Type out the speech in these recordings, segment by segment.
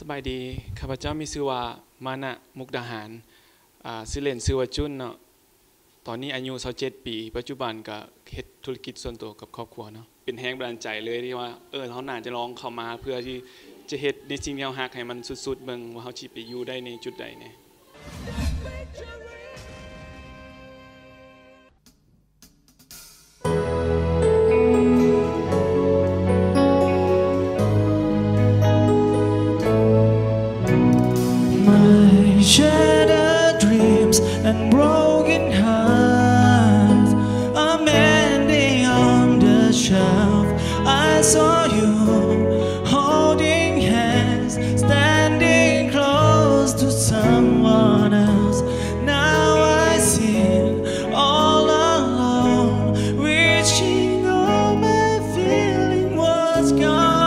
บายดีข้าพเจ้ามีชื่อว่ามานะมุกดาหารชื่อเล่นชื่อว่าจุนเนาะตอนนี้อายุ27ปีปัจจุบันก็เฮ็ดธุรกิจส่วนตัวกับครอบครัวเนาะเป็นแรงบันดาลใจเลยที่ว่าเขาน่าจะลองเข้ามาเพื่อที่จะเฮ็ดในสิ่งที่เราฮักให้มันสุดๆเบิ่งว่าเฮาสิไปอยู่ได้ในจุดใดแน่ Shattered dreams and broken hearts are mending on the shelf. I saw you holding hands, standing close to someone else. Now I sit all alone, wishing all my feeling was gone.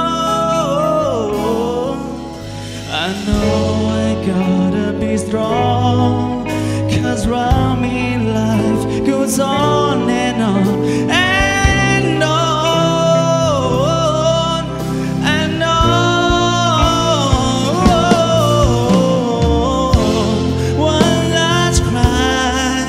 I know I gotta be strong, 'cause running life goes on and on and on and on. One last cry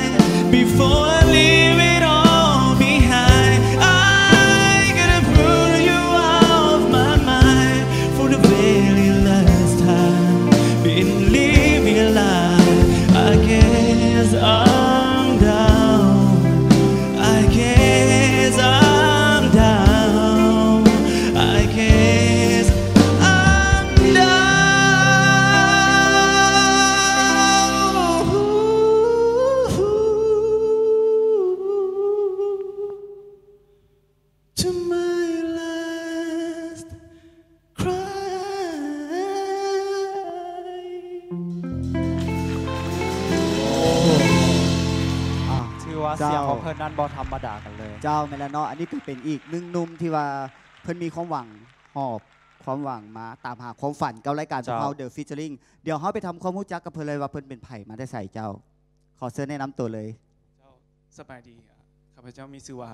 before I leave it all behind. I gotta put you off my mind for the very last time. Been living life, I guess I'm down. I guess I'm down. I guess I'm down. To my last cry. ชื่อว่าเสียงของเพิ่นนั้นบ่ธรรมดากันเลยเจ้าแม่ละเนาะอันนี้เป็นอีกหนึ่งหนุ่มที่ว่าเพิ่นมีความหวังหอบความหวังมาตามหาความฝันกับรายการของเราเดอะฟีเจอริงเดี๋ยวเฮาไปทำความรู้จักกับเพิ่นเลยว่าเพิ่นเป็นไผมาได้ใส่เจ้าขอเชิญแนะนำตัวเลยเจ้าสบายดีข้าพเจ้ามีชื่อว่า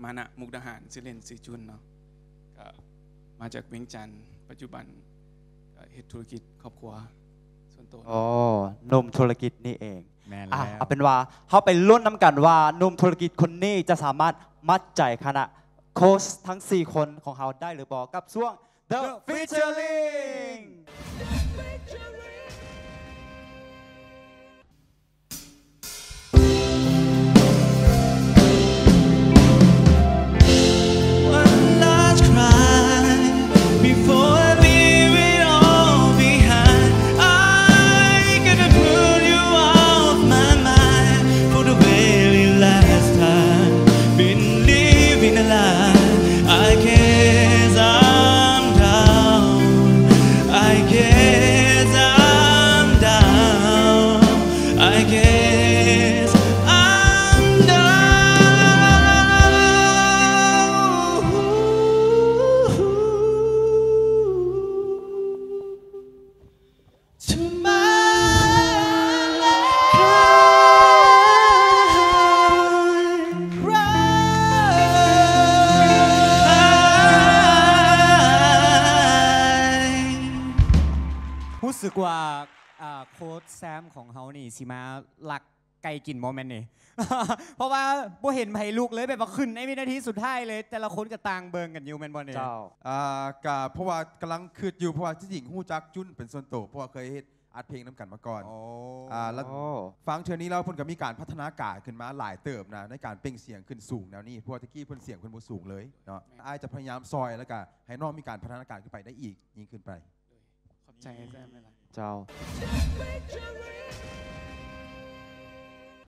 มานะมุกดาหารชื่อเล่นชื่อจุนเนาะก็มาจากเวียงจันทร์ปัจจุบันก็เฮ็ดธุรกิจครอบครัวส่วนตัวอ๋อหนุ่มธุรกิจนี่เองแม่นแล้ว เอาเป็นว่าเขาไปลุ้นน้ำกันว่าหนุ่มธุรกิจคนนี้จะสามารถมัดใจคณะโค้ชทั้ง 4 คนของเขาได้หรือบอกกับช่วง The Featuring One last cry before I leave it all behind. I gotta put you off my mind for the very last time. Been living a lie. I guess I'm down. I guess I'm down. I guess I'm down. To my cry. รู้สึกว่าโค้ชแซมของเขานี่สิมาหลักไก่กินโมเมนต์นี่ เพราะว่าบ่เห็นไผลูกเลยแบบว่าขึ้นในวินาทีสุดท้ายเลย แต่ละคนก็ต่างเบิงกันอยู่แมนบอลเนี่ยเจ้ากับเพราะว่ากำลังคืดอยู่เพราะว่าที่จริงฮู้จักจุนเป็นส่วนตัวเพราะว่าเคยเฮ็ดอัดเพลงน้ำกันมาก่อนแล้วฟังเทื่อนี้เราเพิ่นก็มีการพัฒนาการขึ้นมาหลายเติบนะในการเปล่งเสียงขึ้นสูงแนวนี้เพราะว่าตะกี้เพิ่นเสียงเพิ่นบ่สูงเลยเนาะอ้ายจะพยายามซอยแล้วก็ให้น้องมีการพัฒนาการขึ้นไปได้อีกยิ่งขึ้นไปขอบใจแซมเลยล่ะเจ้า